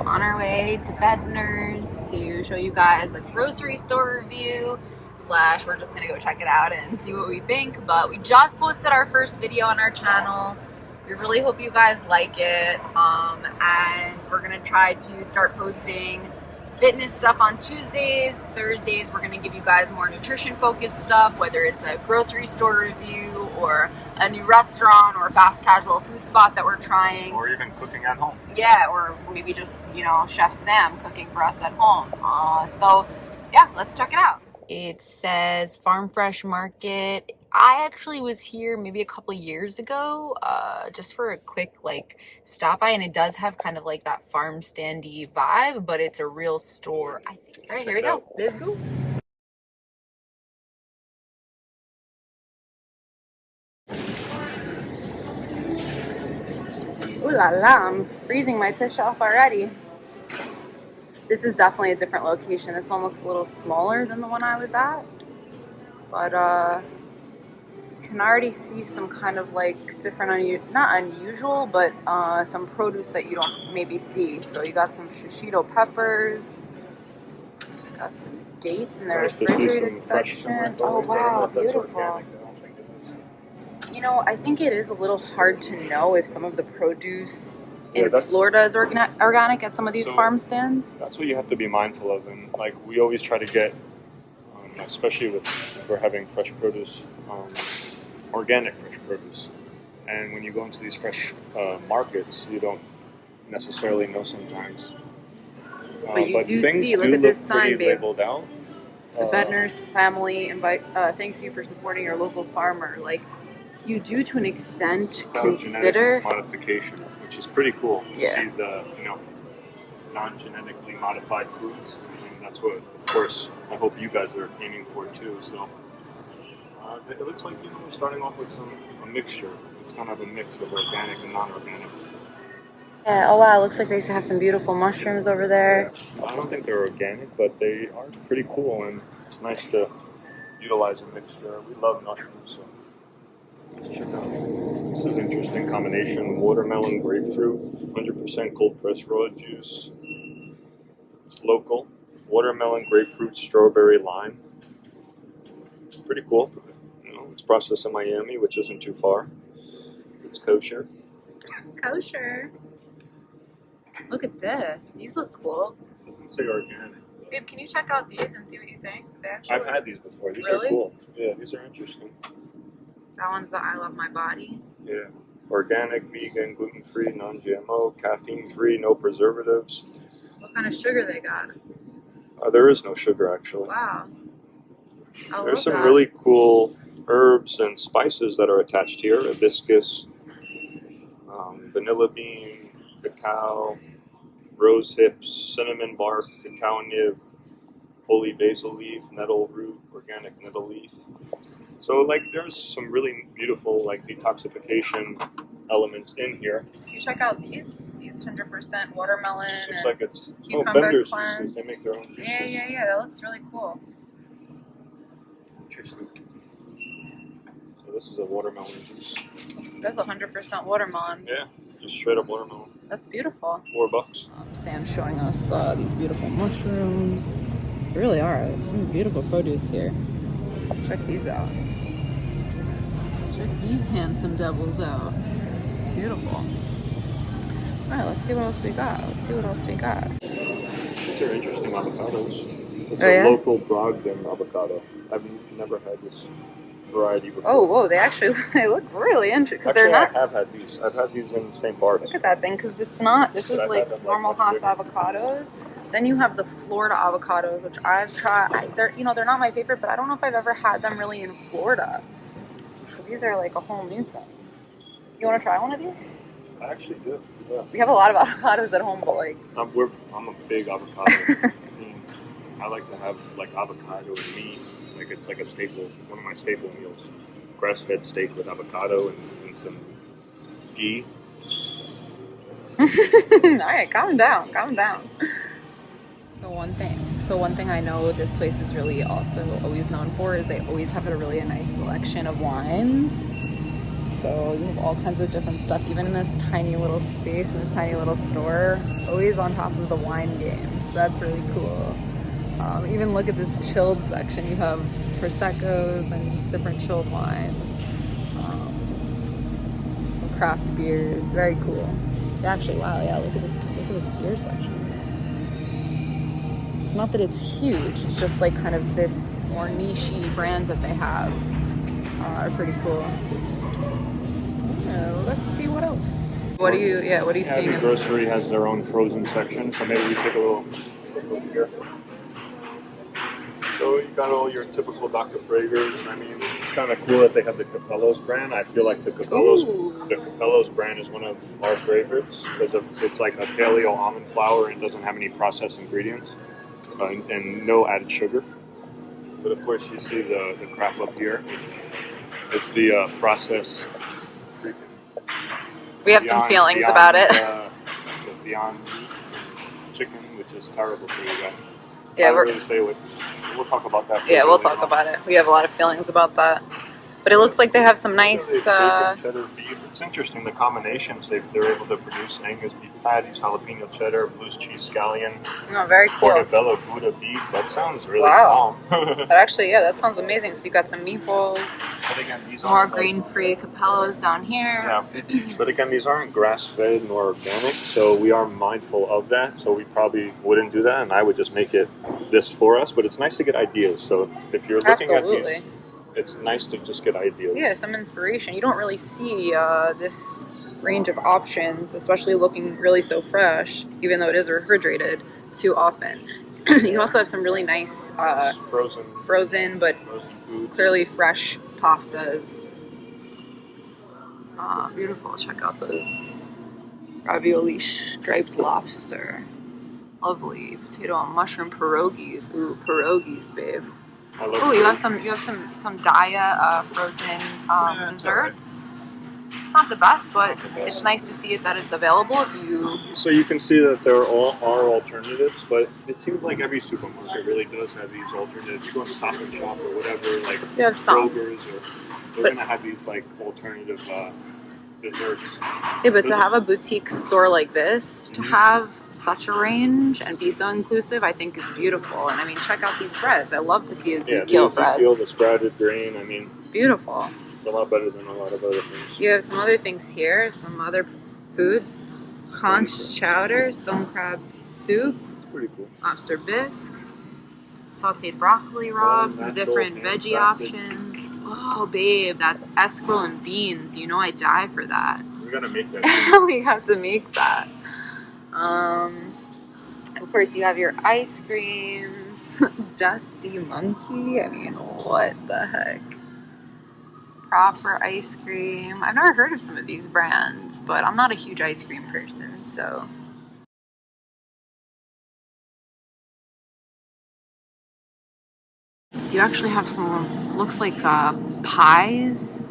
on our way to Bedners to show you guys a grocery store review slash we're just gonna go check it out and see what we think. But we just posted our first video on our channel. We really hope you guys like it, and we're gonna try to start posting fitness stuff on Tuesdays. Thursdays we're going to give you guys more nutrition focused stuff, whether it's a grocery store review or a new restaurant or a fast casual food spot that we're trying, or even cooking at home. Yeah, or maybe just, you know, Chef Sam cooking for us at home. So yeah, let's check it out. It says Farm Fresh Market. I actually was here maybe a couple years ago, just for a quick stop by, and it does have kind of like that farm standy vibe, but it's a real store, I think. All right, here we go. Let's go. Ooh la la, I'm freezing my tush off already. This is definitely a different location. This one looks a little smaller than the one I was at, but you can already see some kind of like different, not unusual, but some produce that you don't maybe see. So you got some shishito peppers, got some dates in the refrigerated section. Oh wow, beautiful. You know, I think it is a little hard to know if some of the produce in Florida is organic at some of these farm stands. That's what you have to be mindful of, and like we always try to get, especially if we're having fresh produce, organic fresh produce. And when you go into these fresh markets, you don't necessarily know sometimes. But you do see, look at this sign, babe. Labeled out. The Bedners family thanks you for supporting your local farmer. Like, you do to an extent consider modification, which is pretty cool. Yeah. To see the, non-genetically modified foods, and that's what, of course, I hope you guys are aiming for too. So it looks like we're starting off with a mixture. It's kind of a mix of organic and non-organic. Yeah. Oh wow, looks like they have some beautiful mushrooms over there. Yeah. I don't think they're organic, but they are pretty cool, and it's nice to utilize a mixture. We love mushrooms, so. Let's check out. This is an interesting combination: watermelon, grapefruit, 100% cold pressed raw juice. It's local. Watermelon, grapefruit, strawberry, lime. It's pretty cool. It's processed in Miami, which isn't too far. It's kosher. Kosher. Look at this. These look cool. It doesn't say organic. Babe, can you check out these and see what you think? I've had these before. These really? are cool. Yeah, these are interesting. That one's the I Love My Body. Yeah. Organic, vegan, gluten-free, non-GMO, caffeine-free, no preservatives. What kind of sugar they got? There is no sugar, actually. Wow. There's some really cool herbs and spices that are attached here. Hibiscus, vanilla bean, cacao, rose hips, cinnamon bark, cacao nib, holy basil leaf, nettle root, organic nettle leaf. So, there's some really beautiful, detoxification elements in here. Can you check out these 100% watermelon Looks like it's cucumber Bedners juices. They make their own juices. Yeah. That looks really cool. Interesting. So this is a watermelon juice. That's 100% watermelon. Yeah, just straight up watermelon. That's beautiful. $4. Sam's showing us these beautiful mushrooms. There really are some beautiful produce here. Check these out. Check these handsome devils out. Beautiful. All right, let's see what else we got. These are interesting avocados. It's a local Brogden avocado. I've never had this variety before. Oh, whoa, they look really interesting. Because they're not. I have had these. I've had these in St. Bart's. Look at that thing, because it's not. This is normal Haas avocados. Then you have the Florida avocados, which I've tried. They're not my favorite, but I don't know if I've ever had them really in Florida. So these are like a whole new thing. You want to try one of these? I actually do. Yeah. We have a lot of avocados at home, but I'm a big avocado. I like to have avocado and meat. It's like a staple, one of my staple meals. Grass-fed steak with avocado and some ghee. All right, calm down. So one thing I know this place is really also always known for is they always have a really nice selection of wines. So you have all kinds of different stuff, even in this tiny little space, in this tiny little store, always on top of the wine game. So that's really cool. Even look at this chilled section. You have Prosecco's and just different chilled wines. Some craft beers, very cool. Actually, wow, yeah, look at this beer section. It's not that it's huge, it's just like kind of this more niche-y brands that they have are pretty cool. Let's see what else. What do you see? Every grocery has their own frozen section, so maybe we take a little look here. So you got all your typical Dr. Prager's. I mean, it's kind of cool that they have the Capello's brand. I feel like the Capello's brand is one of our favorites because it's like a paleo almond flour and doesn't have any processed ingredients and no added sugar. But of course, you see the crap up here. It's the processed. We have some feelings about it. The Beyond Meats and chicken, which is terrible for you guys. Yeah, we'll talk about that. Yeah, we'll talk about it. We have a lot of feelings about that. But it looks like they have some nice... bacon, cheddar, beef. It's interesting, the combinations they're able to produce. Angus beef patties, jalapeno cheddar, blues cheese scallion. Oh, very cool. Portobello Gouda beef. That sounds really bomb. But that sounds amazing. So you got some meatballs, again, these more grain-free Capellos down here. Yeah, but again, these aren't grass-fed nor organic, so we are mindful of that. So we probably wouldn't do that, and I would just make this for us. But it's nice to get ideas. So if you're looking at these, it's nice to just get ideas. Yeah, some inspiration. You don't really see this range of options, especially looking really so fresh, even though it is refrigerated, too often. You also have some really nice frozen but clearly fresh pastas. Beautiful. Check out those ravioli striped lobster. Lovely. Potato and mushroom pierogies. Ooh, pierogies, babe. Oh, you have some Daya frozen desserts. Not the best, but it's nice to see that it's available if you... So you can see that there are alternatives, but it seems like every supermarket really does have these alternatives. You go and Stop and Shop or whatever, like Kroger's, they're going to have these like alternative desserts. Yeah, but to have a boutique store like this, to have such a range and be so inclusive, I think is beautiful. And I mean, check out these breads. I love to see Ezekiel breads. The sprouted grain, I mean. Beautiful. It's a lot better than a lot of other things. You have some other things here, some other foods. Conch chowder, stone crab soup. It's pretty cool. Lobster bisque. Sauteed broccoli raw, some different veggie options. Oh, babe, that escarole and beans. You know I die for that. We gotta make that. We have to make that. Of course, you have your ice creams. Dusty Monkey. I mean, what the heck? Proper ice cream. I've never heard of some of these brands, but I'm not a huge ice cream person, so... So you actually have some, looks like pies,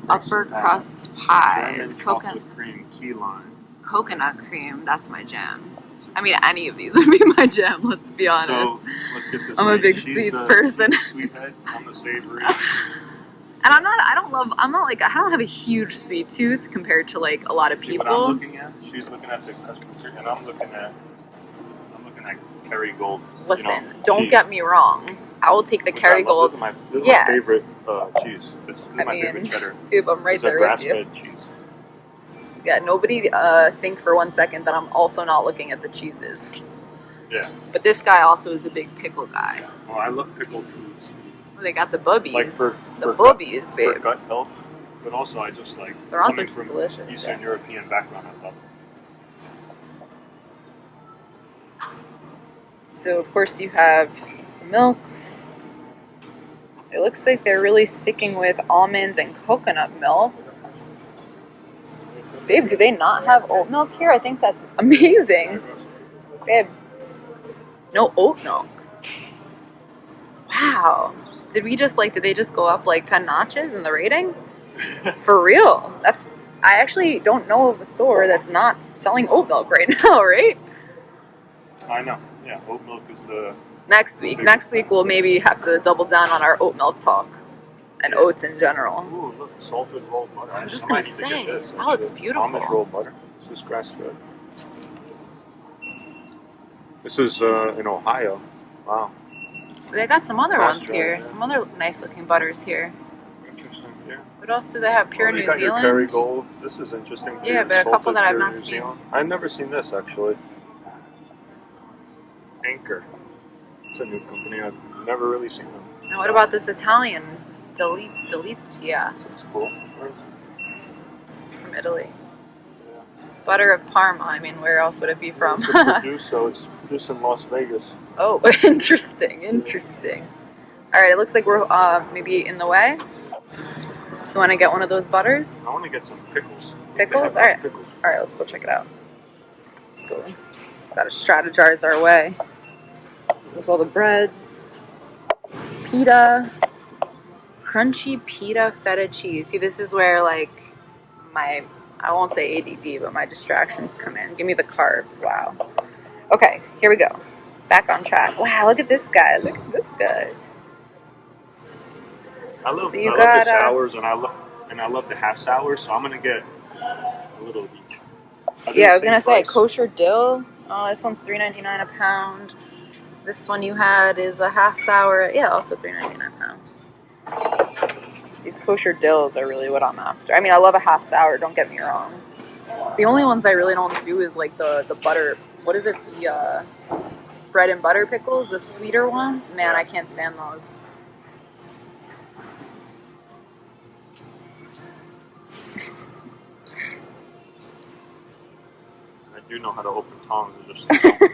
upper crust pies, coconut cream, key lime. Coconut cream, that's my jam. I mean, any of these would be my jam, let's be honest. So, let's get this I'm a big sweets person. Sweet head on the savory. And I don't have a huge sweet tooth compared to like a lot of people. What I'm looking at, she's looking at the custom cream, and I'm looking at Kerrygold. Listen, don't get me wrong. I will take the Kerrygold. This is my favorite cheese. This is my favorite cheddar. Dude, I'm right there with you. Grass-fed cheese. Yeah, nobody think for 1 second that I'm also not looking at the cheeses. Yeah. But this guy also is a big pickle guy. Oh, I love pickled foods. Well, they got the bubbies. Like for bubbies, babe. For gut health, but also I just like... They're also just delicious. Eastern European background, I love it. So, of course, you have milks. It looks like they're really sticking with almonds and coconut milk. Babe, do they not have oat milk here? I think that's amazing. Babe, no oat milk. Wow. Did they just go up like 10 notches in the rating? For real. I actually don't know of a store that's not selling oat milk right now, right? I know. Yeah, oat milk is the... Next week we'll maybe have to double down on our oat milk talk. and oats in general. Ooh, look, salted rolled butter. I was just I gonna might need to say, get this, that looks actually. beautiful. Amish rolled butter. This is grass fed. This is in Ohio. Wow. They got some other ones Pasture, here. yeah. Some other nice looking butters here. Interesting, yeah. What else do they have? Pure Oh, you New got your Zealand. Kerrygold. This is interesting. Yeah, Pure but a couple salted that I've Pure not New seen. Zealand. I've never seen this actually. Anchor. It's a new company. I've never really seen them. And what about this Italian Delitia This looks cool. Where is it? from Italy? Yeah. Butter of Parma. I mean, where else would it be from? It's produced, so it's produced in Las Vegas. Oh, interesting, interesting. All right, it looks like we're maybe in the way. You want to get one of those butters? I want to get some pickles. Pickles? They have fresh pickles. All right, let's go check it out. Let's go. Gotta strategize our way. This is all the breads. Pita. Crunchy pita feta cheese. See, this is where, like, I won't say ADD, but my distractions come in. Give me the carbs. Wow. Okay, here we go. Back on track. Wow, look at this guy. Look at this guy. I love So you the got, sours, and I love the half sours. So I'm gonna get a little of each. Yeah, I was gonna say kosher dill. Oh, this one's $3.99 a pound. This one you had is a half sour. Yeah, also $3.99 a pound. These kosher dills are really what I'm after. I mean, I love a half sour. Don't get me wrong. The only ones I really don't do is like the butter. What is it? The bread and butter pickles, the sweeter ones. Man, I can't stand those. I do know how to open tongs.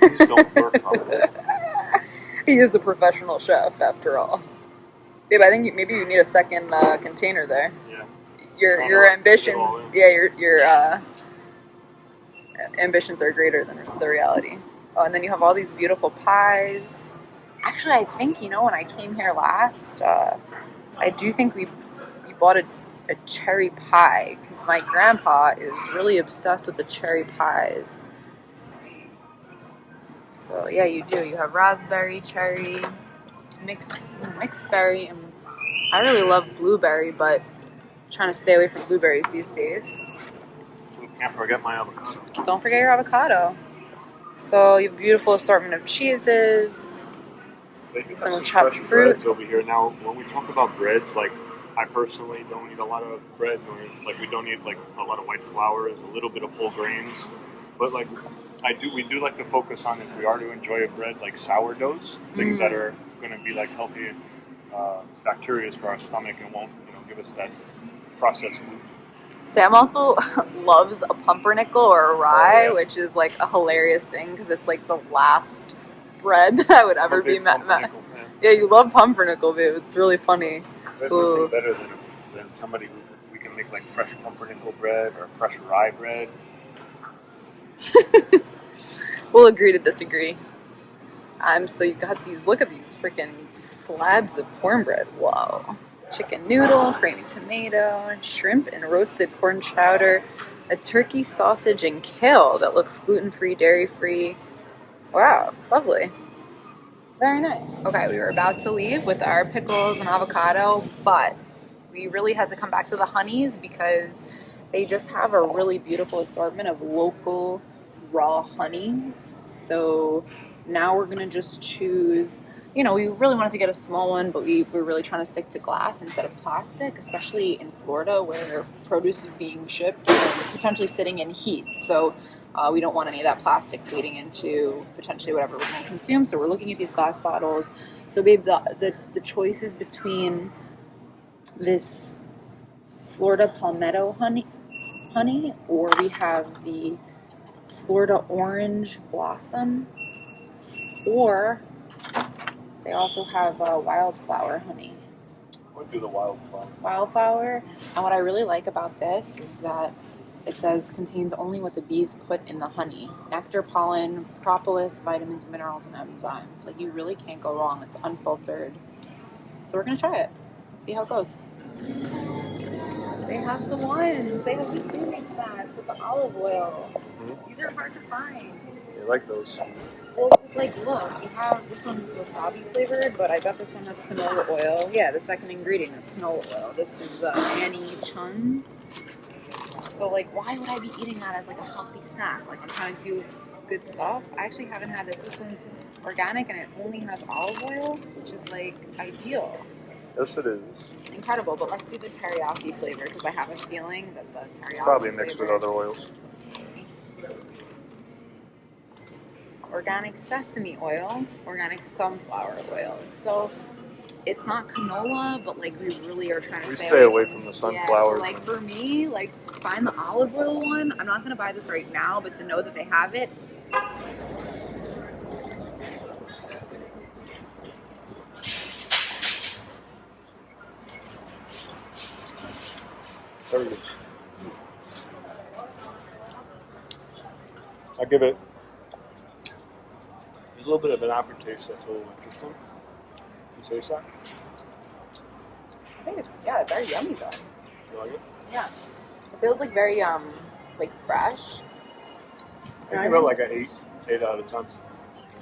These don't work properly. He is a professional chef, after all. Babe, I think maybe you need a second container there. Yeah. Your ambitions, your ambitions are greater than the reality. Oh, and then you have all these beautiful pies. Actually, I think, when I came here last, I do think we bought a cherry pie because my grandpa is really obsessed with the cherry pies. So yeah, you do. You have raspberry, cherry, mixed berry, and I really love blueberry, but I'm trying to stay away from blueberries these days. Can't forget my avocado. Don't forget your avocado. So you have a beautiful assortment of cheeses, some chopped fruit. Breads over here. Now, when we talk about breads, like I personally don't eat a lot of bread, or like we don't eat like a lot of white flours, a little bit of whole grains, but like we do like to focus on, if we are to enjoy a bread, like sourdoughs, things that are going to be like healthy bacteria for our stomach and won't give us that processed food. Sam also loves a pumpernickel or a rye, which is like a hilarious thing because it's like the last bread that I would ever be met. Yeah, you love pumpernickel, babe. It's really funny. There's nothing better than somebody who we can make like fresh pumpernickel bread or fresh rye bread. We'll agree to disagree. So you got these, look at these freaking slabs of cornbread. Whoa. Chicken noodle, creamy tomato, shrimp and roasted corn chowder, a turkey sausage and kale that looks gluten-free, dairy-free. Wow, lovely. Very nice. Okay, we were about to leave with our pickles and avocado, but we really had to come back to the Honeys because they just have a really beautiful assortment of local raw honeys. So now we're gonna just choose, we really wanted to get a small one, but we were really trying to stick to glass instead of plastic, especially in Florida where produce is being shipped and potentially sitting in heat. So we don't want any of that plastic bleeding into potentially whatever we're going to consume. So we're looking at these glass bottles. So babe, the choices between this Florida palmetto honey, or we have the Florida orange blossom, or they also have wildflower honey. We'll do the wildflower. Wildflower. And what I really like about this is that it says contains only what the bees put in the honey. Nectar, pollen, propolis, vitamins, minerals, and enzymes. Like, you really can't go wrong. It's unfiltered. So we're going to try it. See how it goes. They have the ones. They have the soothing snacks with the olive oil. Mm-hmm. These are hard to find. I like those. Well, it's like, look, you have this one's wasabi flavored, but I bet this one has canola oil. Yeah, the second ingredient is canola oil. This is Annie Chun's. So, like, why would I be eating that as like a healthy snack? Like, I'm trying to do good stuff. I actually haven't had this. This one's organic and it only has olive oil, which is like ideal. Yes, it is. Incredible. But let's see the teriyaki flavor because I have a feeling that the teriyaki Probably mixed with flavor, other oils. organic sesame oil, organic sunflower oil. So it's not canola, but like we really are trying to We stay stay away from the Yeah, sunflowers. so like for me, like to find the olive oil one, I'm not gonna buy this right now, but to know that they have it. There we go. I give it. There's a little bit of an aftertaste that's a little interesting. You taste that? I think it's very yummy though. You like it? Yeah, it feels like very like fresh. I give it like an 8 out of 10.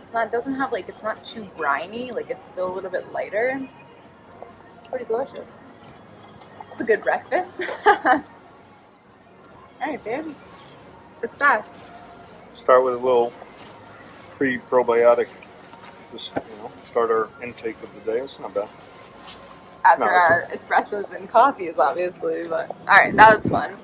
It's not doesn't have like it's not too briny. Like it's still a little bit lighter. Pretty delicious. It's a good breakfast. All right, babe. Success. Start with a little pre-probiotic. Just start our intake of the day. It's not bad. After No, our espressos and coffees, obviously. But all right, that was fun.